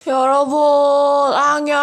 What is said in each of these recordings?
여러분 안녕,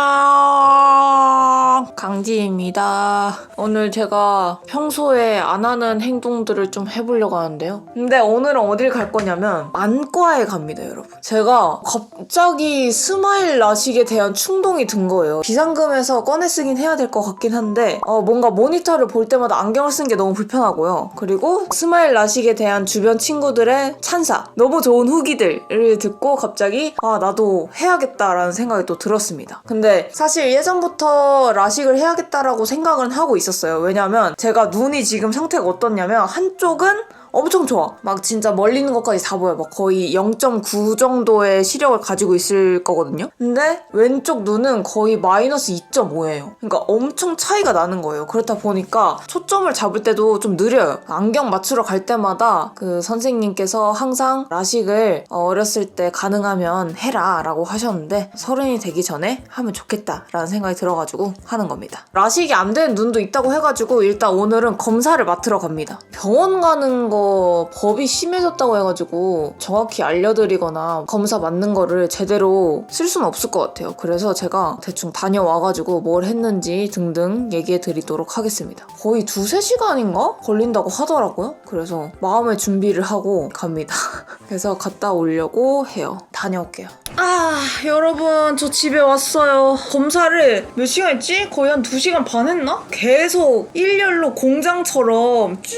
강지입니다. 오늘 제가 평소에 안 하는 행동들을 좀 해보려고 하는데요. 근데 오늘은 어딜 갈 거냐면 안과에 갑니다, 여러분. 제가 갑자기 스마일 라식에 대한 충동이 든 거예요. 비상금에서 꺼내 쓰긴 해야 될 것 같긴 한데 뭔가 모니터를 볼 때마다 안경을 쓰는 게 너무 불편하고요. 그리고 스마일 라식에 대한 주변 친구들의 찬사, 너무 좋은 후기들을 듣고 갑자기 나도 해야겠다라는 생각이 또 들었습니다. 근데 사실 예전부터 라식을 해야겠다라고 생각은 하고 있었어요. 왜냐면 제가 눈이 지금 상태가 어떻냐면 한쪽은 엄청 좋아. 막 진짜 멀리 있는 것까지 다 보여. 막 거의 0.9 정도의 시력을 가지고 있을 거거든요. 근데 왼쪽 눈은 거의 마이너스 2.5예요. 그러니까 엄청 차이가 나는 거예요. 그렇다 보니까 초점을 잡을 때도 좀 느려요. 안경 맞추러 갈 때마다 그 선생님께서 항상 라식을 어렸을 때 가능하면 해라 라고 하셨는데 30이 되기 전에 하면 좋겠다 라는 생각이 들어가지고 하는 겁니다. 라식이 안 되는 눈도 있다고 해가지고 일단 오늘은 검사를 맡으러 갑니다. 병원 가는 거 법이 심해졌다고 해가지고 정확히 알려드리거나 검사 맞는 거를 제대로 쓸 수는 없을 것 같아요. 그래서 제가 대충 다녀와가지고 뭘 했는지 등등 얘기해드리도록 하겠습니다. 거의 2-3시간인가? 걸린다고 하더라고요. 그래서 마음의 준비를 하고 갑니다. 그래서 갔다 오려고 해요. 다녀올게요. 여러분 저 집에 왔어요. 검사를 몇 시간 했지? 거의 한 2시간 반 했나? 계속 일렬로 공장처럼 쭉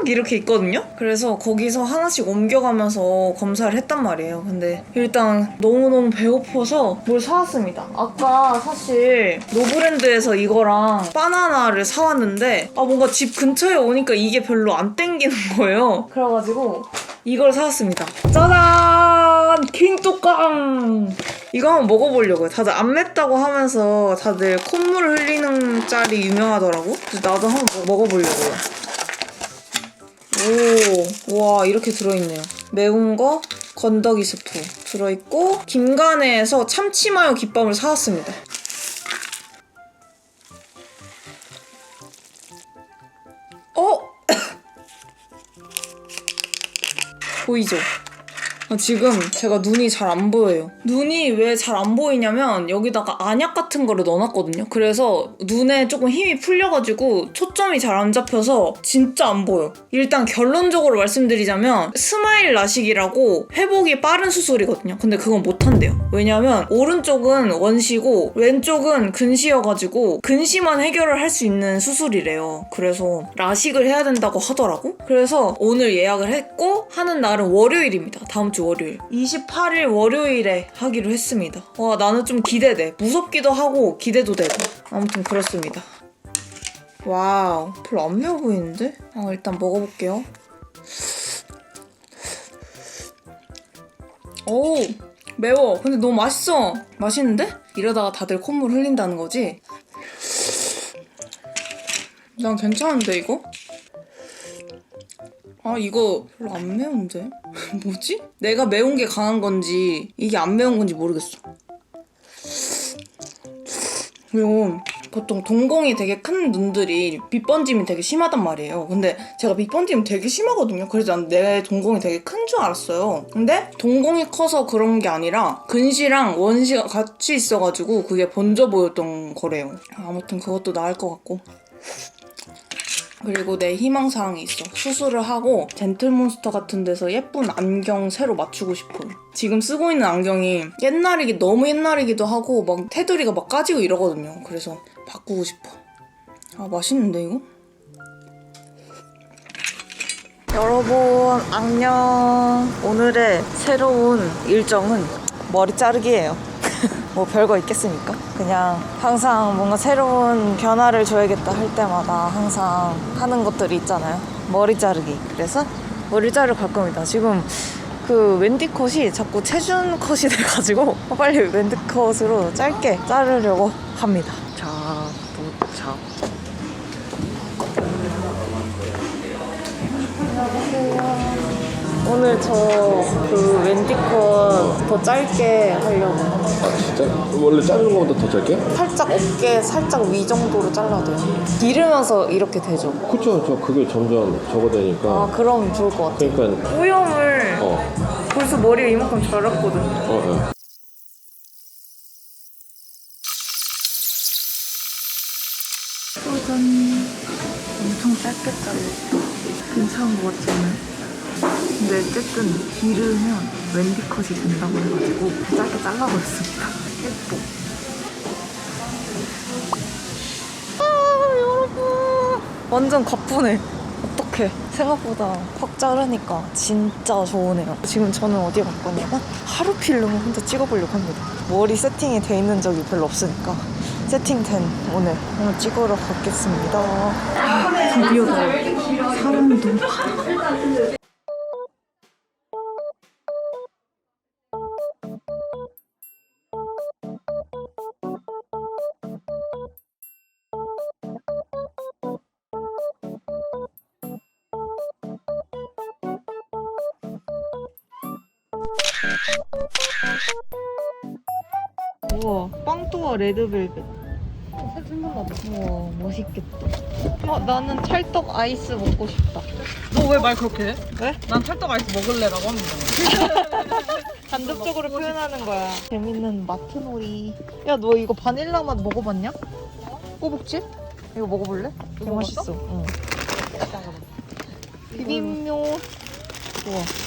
이렇게 있거든요? 그래서 거기서 하나씩 옮겨가면서 검사를 했단 말이에요. 근데 일단 너무너무 배고파서 뭘 사왔습니다. 아까 사실 노브랜드에서 이거랑 바나나를 사왔는데 뭔가 집 근처에 오니까 이게 별로 안 땡기는 거예요. 그래가지고 이걸 사왔습니다. 짜잔! 킹뚜껑! 이거 한번 먹어보려고요. 다들 안 맵다고 하면서 다들 콧물 흘리는 짤이 유명하더라고. 그래서 나도 한번 먹어보려고요. 오, 와, 이렇게 들어있네요. 매운 거, 건더기 스프 들어있고 김간에에서 참치마요 김밥을 사왔습니다. 보이죠? 지금 제가 눈이 잘 안 보여요. 눈이 왜 잘 안 보이냐면 여기다가 안약 같은 거를 넣어놨거든요. 그래서 눈에 조금 힘이 풀려가지고 초점이 잘 안 잡혀서 진짜 안 보여. 일단 결론적으로 말씀드리자면 스마일 라식이라고 회복이 빠른 수술이거든요. 근데 그건 못한대요. 왜냐면 오른쪽은 원시고 왼쪽은 근시여가지고 근시만 해결을 할 수 있는 수술이래요. 그래서 라식을 해야 된다고 하더라고. 그래서 오늘 예약을 했고 하는 날은 월요일입니다. 다음 주 월요일 28일 월요일에 하기로 했습니다. 와, 나는 좀 기대돼. 무섭기도 하고 기대도 되고 아무튼 그렇습니다. 와우, 별로 안 매워 보이는데? 일단 먹어볼게요. 오, 매워. 근데 너무 맛있어. 맛있는데? 이러다가 다들 콧물 흘린다는 거지? 난 괜찮은데 이거? 이거 별로 안 매운데? 뭐지? 내가 매운 게 강한 건지 이게 안 매운 건지 모르겠어. 그리고 보통 동공이 되게 큰 눈들이 빛 번짐이 되게 심하단 말이에요. 근데 제가 빛 번짐이 되게 심하거든요. 그래서 난 내 동공이 되게 큰 줄 알았어요. 근데 동공이 커서 그런 게 아니라 근시랑 원시가 같이 있어가지고 그게 번져 보였던 거래요. 아무튼 그것도 나을 것 같고. 그리고 내 희망사항이 있어. 수술을 하고 젠틀몬스터 같은 데서 예쁜 안경 새로 맞추고 싶어요. 지금 쓰고 있는 안경이 너무 옛날이기도 하고 막 테두리가 막 까지고 이러거든요. 그래서 바꾸고 싶어. 맛있는데 이거? 여러분 안녕. 오늘의 새로운 일정은 머리 자르기예요. 뭐 별거 있겠습니까? 그냥 항상 뭔가 새로운 변화를 줘야겠다 할 때마다 항상 하는 것들이 있잖아요. 머리 자르기. 그래서 머리 자르러 갈 겁니다. 지금 그 웬디컷이 자꾸 체중 컷이 돼가지고 빨리 웬디컷으로 짧게 자르려고 합니다. 자, 도착. 안녕하세요. 오늘 저 그 웬디컷 더 짧게 하려고. 진짜? 원래 자르는 것보다 더 짧게? 살짝 어깨 살짝 위 정도로 잘라도 돼요. 기르면서 이렇게 되죠. 그쵸, 그게 점점 적어되니까. 그럼 좋을 것 같아요. 그러니까 뿌염을 벌써 머리가 이만큼 자랐거든. 괜찮은 것 같지 않아요? 근데 어쨌든 기르면 웬디 컷이 된다고 해가지고 짧게 잘라버렸습니다. 예뻐. 여러분 완전 가쁘네. 어떡해. 생각보다 확 자르니까 진짜 좋으네요. 지금 저는 어디에 갈 거냐면 하루 필름을 혼자 찍어보려고 합니다. 머리 세팅이 돼 있는 적이 별로 없으니까 세팅된 오늘 찍으러 가겠습니다. 드디어 사람도 우와, 빵또와 레드벨벳. 생각나다. 우와, 멋있겠다. 나는 찰떡 아이스 먹고 싶다. 너 왜 말 그렇게 해? 왜? 난 찰떡 아이스 먹을래라고 합니다. 간접적으로 표현하는 거야. 재밌는 마트놀이. 야, 너 이거 바닐라 맛 먹어봤냐? 꼬북집? 이거 먹어볼래? 개 먹어봤어? 맛있어. 응. 비빔면. 우와.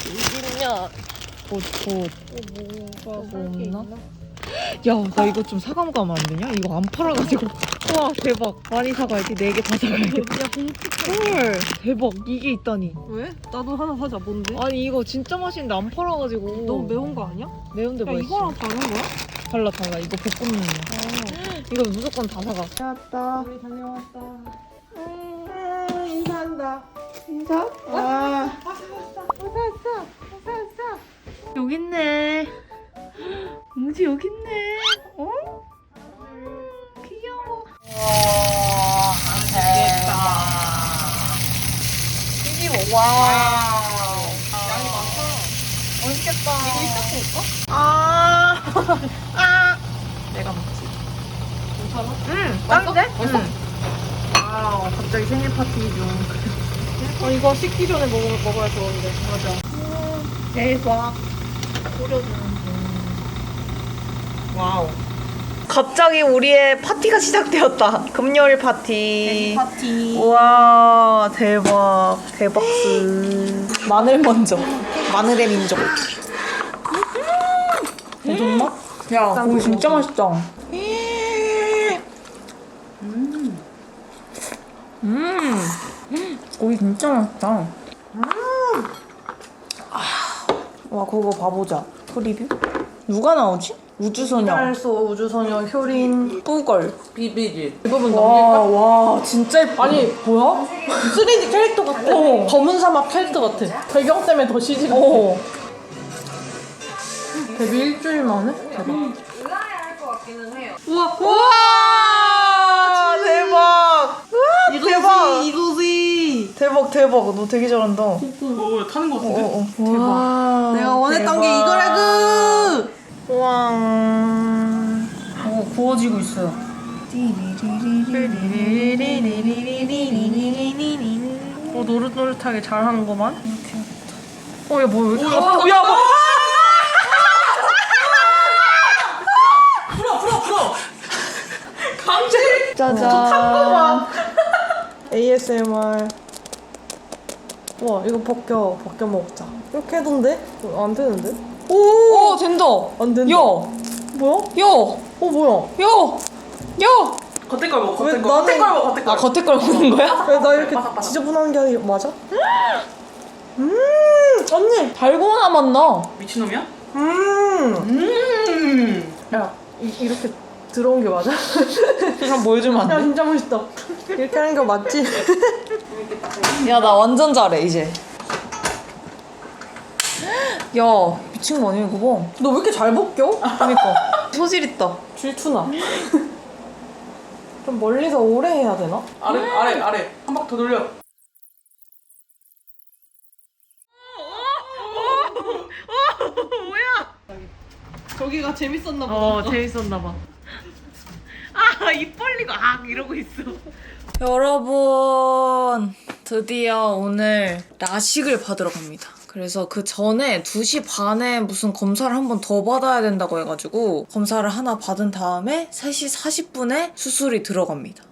비빔면. 봇. 뭐가 없나? 야, 나 이거 좀 사과 먹으면 안 되냐? 이거 안 팔아가지고. 와, 대박. 많이 사가야지. 4개 다 사가야겠다. 야, 봉투. 헐, 대박. 이게 있다니. 왜? 나도 하나 사자. 뭔데? 아니, 이거 진짜 맛있는데 안 팔아가지고. 너무 매운 거 아니야? 매운데 야, 맛있어. 이거랑 다른 거야? 달라. 이거 볶음면이야. 이거 무조건 다 사가. 왔다. 우리 다녀왔다. 인사한다. 인사? 와. 여기 있네. 뭐지, 여기 있네. 어? 귀여워. 와, 맛있겠다. 튀김, 와우. 양이 많다. 맛있겠다. 이거 이따 먹을까? 아. 내가 먹지. 괜찮아? 짱인데? 맛있어? 와우, 갑자기 생일 파티 중. 이거 식기 전에 먹어야 좋은데. 맞아. 대박. 와우. 갑자기 우리의 파티가 시작되었다. 금요일 파티. 파티. 우와, 대박. 대박스. 마늘 먼저. 마늘의 민족. 해줬나? 야, 고기 진짜 맛있다. 고기 진짜 맛있다. 와, 그거 봐보자. 프리뷰? 누가 나오지? 우주소녀. 달소, 우주소녀, 효린, 뿌걸. 비비지. 이 부분 와, 넘길까? 와, 진짜 예쁘다. 아니, 뭐야? 3D 캐릭터 같아. 검은 사막 캐릭터 같아. 배경 때문에 더 CG 같아. 데뷔 일주일 만에? 대박. 우와, 우와, 대박. 우와, 대박. 이거지. 대박. 너 되게 잘한다. 타는 거 같은데? 대박. 내가 원했던 게 이거라고! 우와. 구워지고 있어요. 노릇노릇하게 잘하는구만. 야, 뭐야, 왜 이렇게 야, 뭐. 풀어! 강제! 짜잔. ASMR. 와, 이거 벗겨 먹자. 이렇게 해던데? 안 되는데? 오, 된다. 안 된다. 야, 뭐야? 야, 뭐야? 야. 겉에 걸 먹어, 왜 나는 겉에 걸. 겉에 걸 먹는 거야? 왜 나 이렇게 지저분한 게 아니 맞아? 언니 달고나 맛 나. 미친놈이야? 야, 이렇게 들어온 게 맞아? 한번 보여주면 안 돼? 야, 진짜 맛있다. 이렇게 하는 거 맞지? 야, 나 완전 잘해 이제. 야, 미친 거 아니야 이거 봐. 너 왜 이렇게 잘 벗겨? 그러니까 소질 있다. 질투나. 좀 멀리서 오래 해야 되나? 아래. 한 박 더 돌려. 저기가 재밌었나 보다. 재밌었나 봐. 입 벌리고 이러고 있어. 여러분, 드디어 오늘 라식을 받으러 갑니다. 그래서 그 전에 2시 반에 무슨 검사를 한 번 더 받아야 된다고 해가지고 검사를 하나 받은 다음에 3시 40분에 수술이 들어갑니다.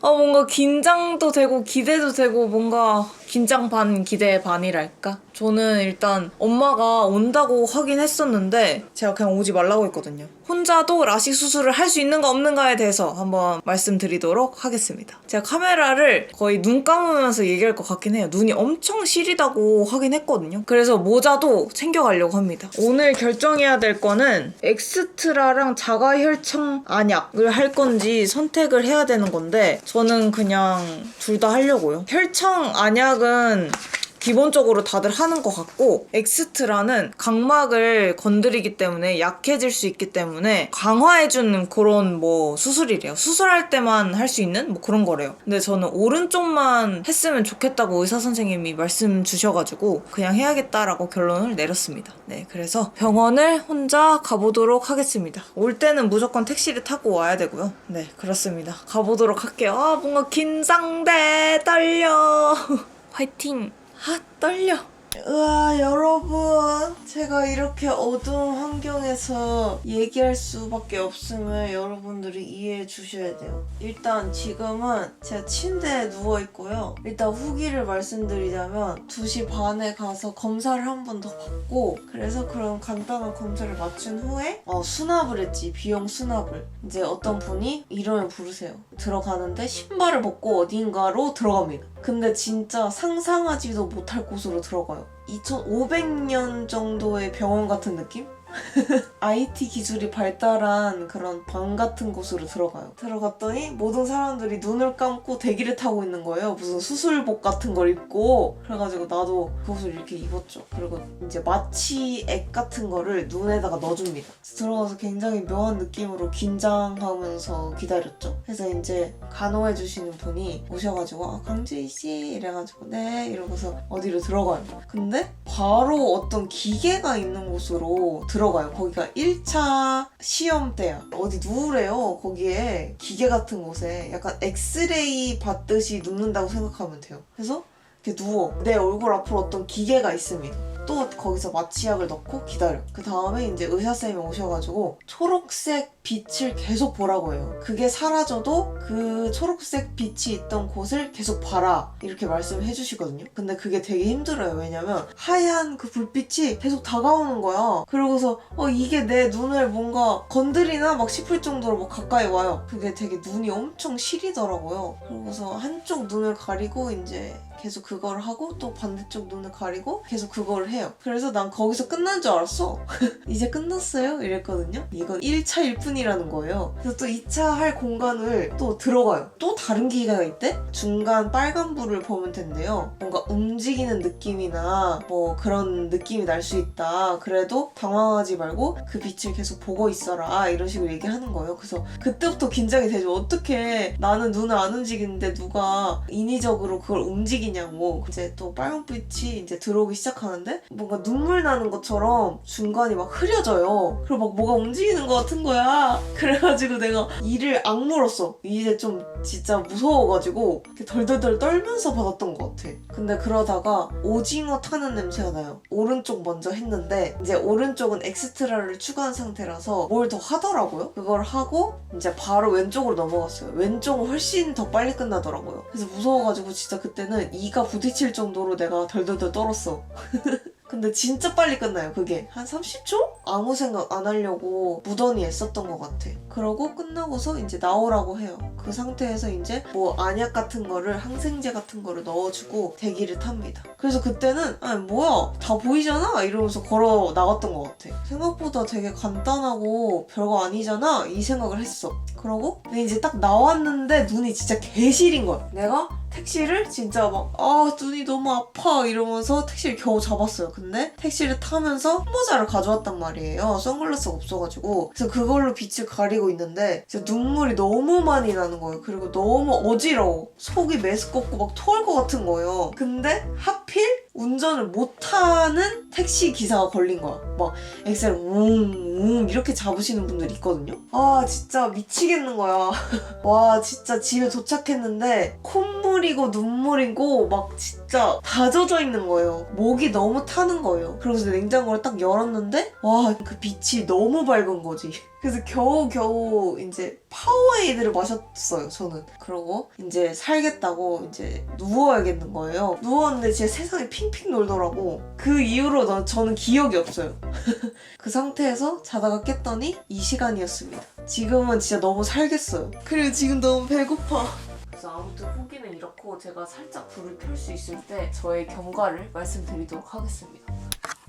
뭔가 긴장도 되고 기대도 되고 뭔가 긴장 반 기대 반이랄까? 저는 일단 엄마가 온다고 하긴 했었는데 제가 그냥 오지 말라고 했거든요. 혼자도 라식 수술을 할 수 있는가 없는가에 대해서 한번 말씀드리도록 하겠습니다. 제가 카메라를 거의 눈 감으면서 얘기할 것 같긴 해요. 눈이 엄청 시리다고 하긴 했거든요. 그래서 모자도 챙겨가려고 합니다. 오늘 결정해야 될 거는 엑스트라랑 자가혈청 안약을 할 건지 선택을 해야 되는 건데 저는 그냥 둘 다 하려고요. 혈청 안약은 기본적으로 다들 하는 것 같고 엑스트라는 각막을 건드리기 때문에 약해질 수 있기 때문에 강화해주는 그런 뭐 수술이래요. 수술할 때만 할 수 있는 뭐 그런 거래요. 근데 저는 오른쪽만 했으면 좋겠다고 의사 선생님이 말씀 주셔가지고 그냥 해야겠다라고 결론을 내렸습니다. 네, 그래서 병원을 혼자 가보도록 하겠습니다. 올 때는 무조건 택시를 타고 와야 되고요. 네, 그렇습니다. 가보도록 할게요. 뭔가 긴장돼, 떨려. 화이팅! 떨려. 우와, 여러분, 제가 이렇게 어두운 환경에서 얘기할 수밖에 없음을 여러분들이 이해해 주셔야 돼요. 일단 지금은 제가 침대에 누워있고요. 일단 후기를 말씀드리자면 2시 반에 가서 검사를 한 번 더 받고 그래서 그런 간단한 검사를 마친 후에 수납을 했지. 비용 수납을. 이제 어떤 분이 이름을 부르세요. 들어가는데 신발을 벗고 어딘가로 들어갑니다. 근데 진짜 상상하지도 못할 곳으로 들어가요. 2500년 정도의 병원 같은 느낌? IT 기술이 발달한 그런 방 같은 곳으로 들어가요. 들어갔더니 모든 사람들이 눈을 감고 대기를 타고 있는 거예요. 무슨 수술복 같은 걸 입고. 그래가지고 나도 그것을 이렇게 입었죠. 그리고 이제 마취액 같은 거를 눈에다가 넣어줍니다. 들어가서 굉장히 묘한 느낌으로 긴장하면서 기다렸죠. 그래서 이제 간호해주시는 분이 오셔가지고 강주희 씨 이래가지고 네 이러고서 어디로 들어가요. 근데 바로 어떤 기계가 있는 곳으로 들어가요. 거기가 1차 시험 때야. 어디 누우래요. 거기에 기계 같은 곳에 약간 엑스레이 받듯이 눕는다고 생각하면 돼요. 그래서 이렇게 누워. 내 얼굴 앞으로 어떤 기계가 있습니다. 또 거기서 마취약을 넣고 기다려. 그 다음에 이제 의사쌤이 오셔가지고 초록색 빛을 계속 보라고 해요. 그게 사라져도 그 초록색 빛이 있던 곳을 계속 봐라 이렇게 말씀을 해주시거든요. 근데 그게 되게 힘들어요. 왜냐면 하얀 그 불빛이 계속 다가오는 거야. 그러고서 이게 내 눈을 뭔가 건드리나 막 싶을 정도로 막 가까이 와요. 그게 되게 눈이 엄청 시리더라고요. 그러고서 한쪽 눈을 가리고 이제 계속 그걸 하고 또 반대쪽 눈을 가리고 계속 그걸 해요. 그래서 난 거기서 끝난 줄 알았어. 이제 끝났어요? 이랬거든요. 이건 1차일 뿐이라는 거예요. 그래서 또 2차 할 공간을 또 들어가요. 또 다른 기계가 있대? 중간 빨간불을 보면 된대요. 뭔가 움직이는 느낌이나 뭐 그런 느낌이 날 수 있다. 그래도 당황하지 말고 그 빛을 계속 보고 있어라. 이런 식으로 얘기하는 거예요. 그래서 그때부터 긴장이 되죠. 어떻게 나는 눈을 안 움직이는데 누가 인위적으로 그걸 움직이냐고. 이제 또 빨간빛이 이제 들어오기 시작하는데 뭔가 눈물 나는 것처럼 중간이 막 흐려져요. 그리고 막 뭐가 움직이는 것 같은 거야. 그래가지고 내가 이를 악물었어. 이제 좀 진짜 무서워가지고 이렇게 덜덜덜 떨면서 받았던 것 같아. 근데 그러다가 오징어 타는 냄새가 나요. 오른쪽 먼저 했는데 이제 오른쪽은 엑스트라를 추가한 상태라서 뭘 더 하더라고요. 그걸 하고 이제 바로 왼쪽으로 넘어갔어요. 왼쪽은 훨씬 더 빨리 끝나더라고요. 그래서 무서워가지고 진짜 그때는 이가 부딪힐 정도로 내가 덜덜덜 떨었어. 근데 진짜 빨리 끝나요. 그게 한 30초? 아무 생각 안 하려고 무던히 애썼던 것 같아. 그러고 끝나고서 이제 나오라고 해요. 그 상태에서 이제 뭐 안약 같은 거를 항생제 같은 거를 넣어주고 대기를 탑니다. 그래서 그때는 뭐야 다 보이잖아 이러면서 걸어 나갔던 것 같아. 생각보다 되게 간단하고 별거 아니잖아 이 생각을 했어. 그러고 이제 딱 나왔는데 눈이 진짜 개시린 거야. 내가 택시를 진짜 막 눈이 너무 아파 이러면서 택시를 겨우 잡았어요. 근데 택시를 타면서 모자를 가져왔단 말이에요. 선글라스가 없어가지고. 그래서 그걸로 빛을 가리고 있는데 진짜 눈물이 너무 많이 나는 거예요. 그리고 너무 어지러워. 속이 메스껍고 막 토할 것 같은 거예요. 근데 하필 운전을 못하는 택시 기사가 걸린 거야. 막 엑셀 웅웅 이렇게 잡으시는 분들이 있거든요. 진짜 미치겠는 거야. 와 진짜 집에 도착했는데 콧물이 콧물이고 눈물이고 막 진짜 다 젖어 있는 거예요. 목이 너무 타는 거예요. 그래서 냉장고를 딱 열었는데 와, 그 빛이 너무 밝은 거지. 그래서 겨우겨우 이제 파워에이드를 마셨어요, 저는. 그러고 이제 살겠다고 이제 누워야겠는 거예요. 누웠는데 진짜 세상이 핑핑 돌더라고. 그 이후로 저는 기억이 없어요. 그 상태에서 자다가 깼더니 이 시간이었습니다. 지금은 진짜 너무 살겠어요. 그리고 지금 너무 배고파. 그래서 아무튼 후기는 이렇고 제가 살짝 불을 켤 수 있을 때 저의 경과를 말씀드리도록 하겠습니다.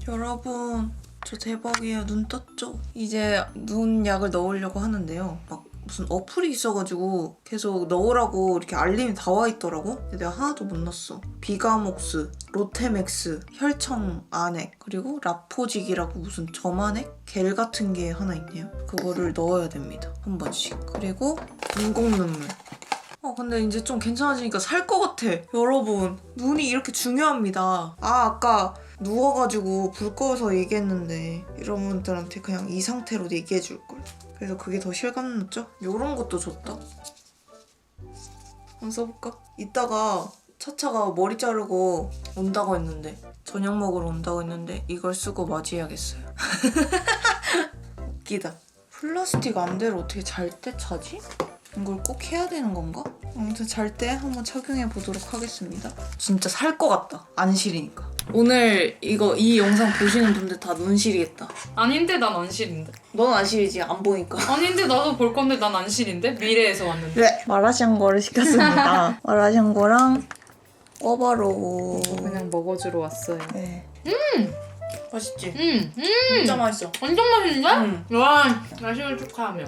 여러분, 저 대박이에요. 눈 떴죠? 이제 눈 약을 넣으려고 하는데요. 막 무슨 어플이 있어가지고 계속 넣으라고 이렇게 알림이 다 와 있더라고. 근데 내가 하나도 못 넣었어. 비가목스, 로테맥스, 혈청 안액, 그리고 라포직이라고 무슨 점안액? 겔 같은 게 하나 있네요. 그거를 넣어야 됩니다. 한 번씩. 그리고 인공 눈물. 근데 이제 좀 괜찮아지니까 살 것 같아. 여러분, 눈이 이렇게 중요합니다. 아까 누워가지고 불 꺼서 얘기했는데 이런 분들한테 그냥 이 상태로 얘기해줄걸. 그래서 그게 더 실감났죠? 요런 것도 좋다. 한번 써볼까? 이따가 차차가 머리 자르고 온다고 했는데, 저녁 먹으러 온다고 했는데 이걸 쓰고 맞이해야겠어요. 웃기다. 플라스틱 안대를 어떻게 잘 때 차지? 이걸 꼭 해야 되는 건가? 아무튼 잘 때 한번 착용해 보도록 하겠습니다. 진짜 살 것 같다. 안 시리니까. 오늘 이 영상 보시는 분들 다 눈 시리겠다. 아닌데 난 안 시린데. 넌 안 시리지? 안 보니까. 아닌데 나도 볼 건데 난 안 시린데? 미래에서 왔는데. 네. 마라샹궈를 시켰습니다. 마라샹궈랑 꿔바로우. 그냥 먹어주러 왔어요. 네. 맛있지? 진짜 맛있어. 완전 맛있는데? 와, 날씨를 축하하며.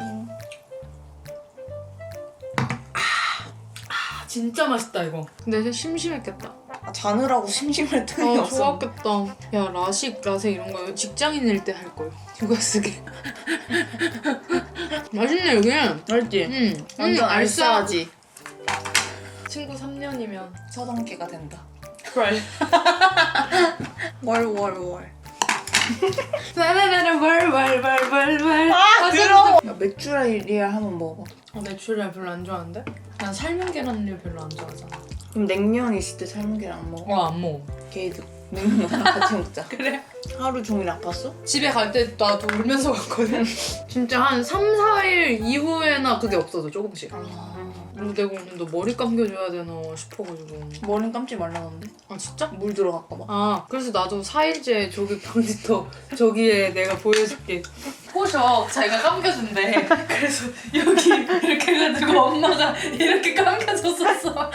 진짜 맛있다 이거. 근데 심심했겠다. 자느라고 심심할 틈이 없어. 좋았겠다. 야, 라식, 라섹 이런 거 직장인일 때 할 걸. 휴가 쓰게. 맛있네 여기. 맛있지? 완전 알싸하지? 친구 3년이면 서당계가 된다. 월. 월. 월월월월월월. 더러워. 야, 맥주리알 한번 먹어봐. 내추럴 별로 안 좋아하는데? 난 삶은 계란류 별로 안 좋아하잖아. 그럼 냉면 있을 때 삶은 계란 안 먹어? 안 먹어. 게이드. 냉면 나랑 같이 먹자. 그래? 하루 종일 아팠어? 집에 갈 때 나도 울면서 갔거든. 진짜 한 3, 4일 이후에나 그게 없어져 조금씩. 그리고 내가 오늘 너 머리 감겨줘야 되나 싶어가지고. 머리는 감지 말라는데? 아 진짜? 물 들어갈까 봐. 아 그래서 나도 4일째 저기 방지턱 저기에 내가 보여줄게. 포셔 자기가 감겨준대. 그래서 여기 이렇게 해가지고 엄마가 이렇게 감겨줬었어.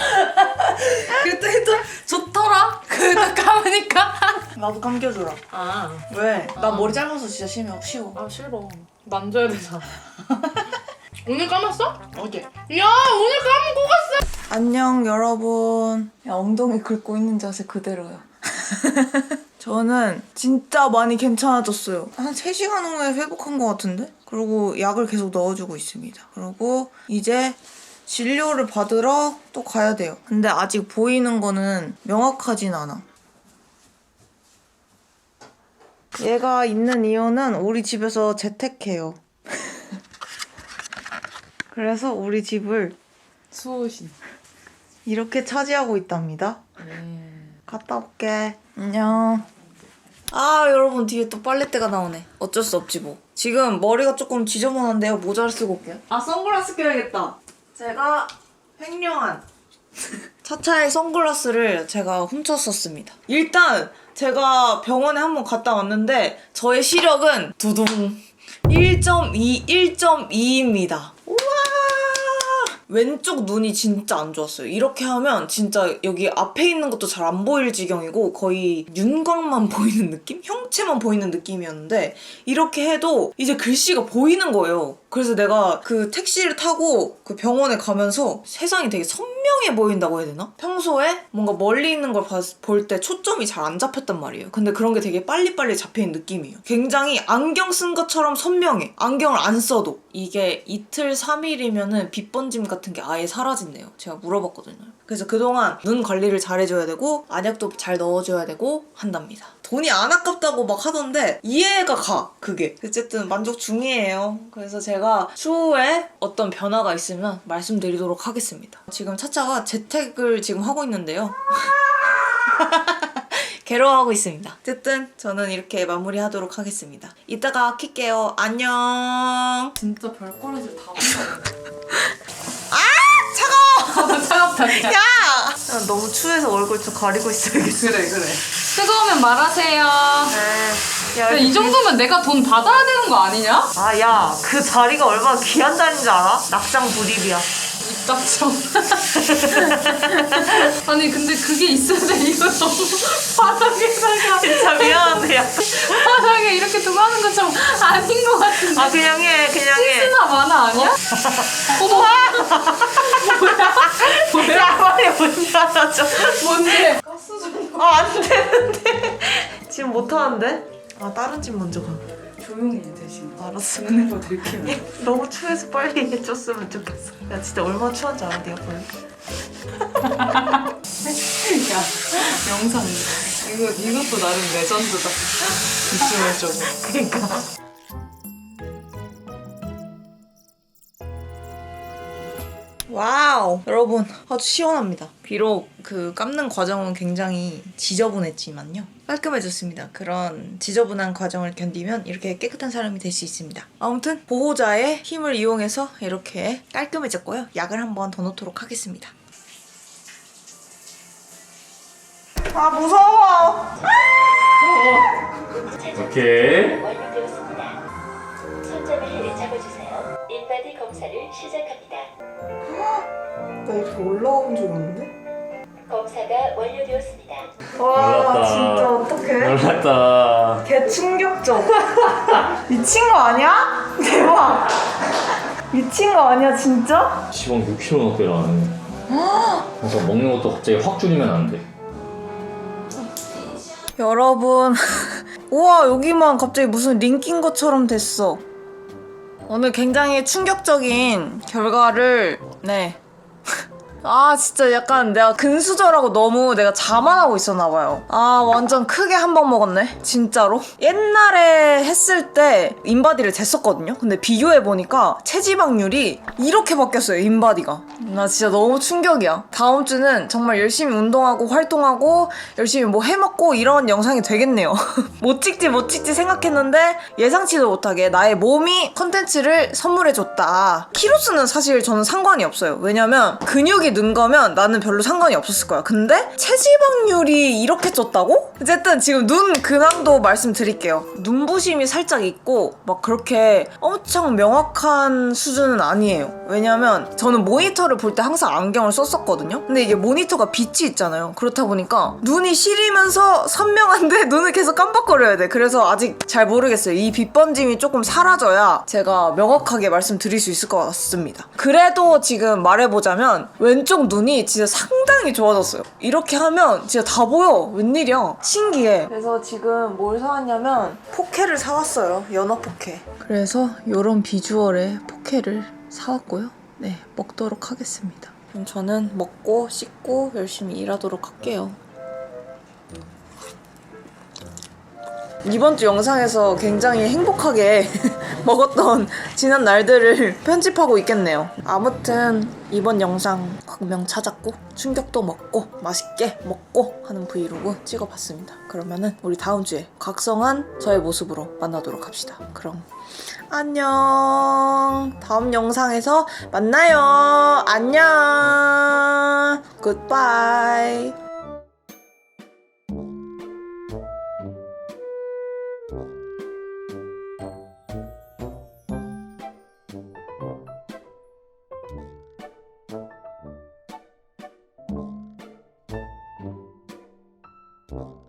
그때 또 좋더라. 그딱 감으니까. 나도 감겨줘라. 아, 왜? 나 머리 짧아서 진짜 쉬워. 아 싫어. 만져야 되잖아. 오늘 감았어? 어제. 야 오늘 감고 갔어. 안녕 여러분. 야, 엉덩이 긁고 있는 자세 그대로야. 저는 진짜 많이 괜찮아졌어요. 한 3시간 후에 회복한 것 같은데? 그리고 약을 계속 넣어주고 있습니다. 그리고 이제 진료를 받으러 또 가야 돼요. 근데 아직 보이는 거는 명확하진 않아. 얘가 있는 이유는 우리 집에서 재택해요. 그래서 우리 집을 수호신. 이렇게 차지하고 있답니다. 갔다 올게. 안녕. 아 여러분 뒤에 또 빨래대가 나오네. 어쩔 수 없지 뭐. 지금 머리가 조금 지저분한데요. 모자를 쓰고 올게요. 아 선글라스 껴야겠다. 제가 횡령한 차차의 선글라스를 제가 훔쳤었습니다. 일단 제가 병원에 한번 갔다 왔는데 저의 시력은 두둥 1.2입니다. 우와! 왼쪽 눈이 진짜 안 좋았어요. 이렇게 하면 진짜 여기 앞에 있는 것도 잘 안 보일 지경이고 거의 윤곽만 보이는 느낌? 형체만 보이는 느낌이었는데 이렇게 해도 이제 글씨가 보이는 거예요. 그래서 내가 그 택시를 타고 그 병원에 가면서 세상이 되게 선명해 보인다고 해야 되나? 평소에 뭔가 멀리 있는 걸 볼 때 초점이 잘 안 잡혔단 말이에요. 근데 그런 게 되게 빨리빨리 잡히는 느낌이에요. 굉장히 안경 쓴 것처럼 선명해. 안경을 안 써도. 이게 이틀 3일이면은 빛 번짐 같은 게 아예 사라진대요. 제가 물어봤거든요. 그래서 그동안 눈 관리를 잘 해줘야 되고 안약도 잘 넣어줘야 되고 한답니다. 돈이 안 아깝다고 막 하던데 이해가 가, 그게. 어쨌든 만족 중이에요. 그래서 제가 추후에 어떤 변화가 있으면 말씀드리도록 하겠습니다. 지금 차차가 재택을 지금 하고 있는데요. 괴로워하고 있습니다. 어쨌든 저는 이렇게 마무리하도록 하겠습니다. 이따가 킬게요. 안녕. 진짜 별거리들 다 본다. 차가워! 차갑다. 그냥. 야! 난 너무 추해서 얼굴 좀 가리고 있어야겠어. 그래. 뜨거우면 말하세요. 네. 야, 이 정도면 내가 돈 받아야 되는 거 아니냐? 아, 야, 그 자리가 얼마나 귀한 자리인 줄 알아? 낙장 불입이야. 입 닥쳐. 아니 근데 그게 있어야 돼. 이거 너무 바닥에다가 진짜 미안한데, 야. 바닥에 이렇게 두고 하는 것처럼 아닌 것 같은데. 아, 그냥 해. 실수나 마나 아니야? 뭐야? 야, 빨리 문 열어줘. 뭔데? 가스 좀 아, 안 되는데. 지금 못하는데? 아, 다른 집 먼저 가. 조용히 해 대신. 알았어. 듣는 거 들킬게요. 너무 추해서 빨리 해줬으면 좋겠어. 야, 진짜 얼마나 추한지 알아, 네가 볼래? 야 영상 이것도 나름 레전드다. 이쯤에 그러니까. 와우, 여러분 아주 시원합니다. 비록 그 감는 과정은 굉장히 지저분했지만요, 깔끔해졌습니다. 그런 지저분한 과정을 견디면 이렇게 깨끗한 사람이 될 수 있습니다. 아무튼 보호자의 힘을 이용해서 이렇게 깔끔해졌고요. 약을 한 번 더 넣도록 하겠습니다. 아, 무서워. 오케이. 완료되었습니다. 손잡이를 잡아주세요. 인바디 검사를 시작합니다. 나 이렇게 올라온 적 없는데? 검사가 완료되었습니다. 와, 놀랐다. 진짜 어떡해. 놀랐다. 개 충격적. 미친 거 아니야? 대박. 미친 거 아니야, 진짜? 지방 6kg 넘게 나가네. 그래서 먹는 것도 갑자기 확 줄이면 안 돼. 여러분, 우와, 여기만 갑자기 무슨 링 낀 것처럼 됐어. 오늘 굉장히 충격적인 결과를, 네. 아, 진짜 약간 내가 근수저라고 너무 내가 자만하고 있었나봐요. 아, 완전 크게 한 번 먹었네. 진짜로. 옛날에 했을 때 인바디를 쟀었거든요. 근데 비교해보니까 체지방률이 이렇게 바뀌었어요, 인바디가. 나 진짜 너무 충격이야. 다음 주는 정말 열심히 운동하고 활동하고 열심히 뭐 해먹고 이런 영상이 되겠네요. 못 찍지 생각했는데 예상치도 못하게 나의 몸이 컨텐츠를 선물해줬다. 키로수는 사실 저는 상관이 없어요. 왜냐면 근육이 는 거면 나는 별로 상관이 없었을 거야. 근데 체지방률이 이렇게 쪘다고? 어쨌든 지금 눈 근황도 말씀드릴게요. 눈부심이 살짝 있고 막 그렇게 엄청 명확한 수준은 아니에요. 왜냐면 저는 모니터를 볼 때 항상 안경을 썼었거든요. 근데 이게 모니터가 빛이 있잖아요. 그렇다 보니까 눈이 시리면서 선명한데 눈을 계속 깜빡거려야 돼. 그래서 아직 잘 모르겠어요. 이 빛 번짐이 조금 사라져야 제가 명확하게 말씀드릴 수 있을 것 같습니다. 그래도 지금 말해보자면 왼쪽 눈이 진짜 상당히 좋아졌어요. 이렇게 하면 진짜 다 보여. 웬일이야. 신기해. 그래서 지금 뭘 사왔냐면 포케를 사왔어요. 연어 포케. 그래서 이런 비주얼의 포케를 사왔고요. 네, 먹도록 하겠습니다. 그럼 저는 먹고 씻고 열심히 일하도록 할게요. 이번 주 영상에서 굉장히 행복하게 먹었던 지난 날들을 편집하고 있겠네요. 아무튼 이번 영상 광명 찾았고 충격도 먹고 맛있게 먹고 하는 브이로그 찍어봤습니다. 그러면은 우리 다음 주에 각성한 저의 모습으로 만나도록 합시다. 그럼 안녕. 다음 영상에서 만나요. 안녕. 굿바이. you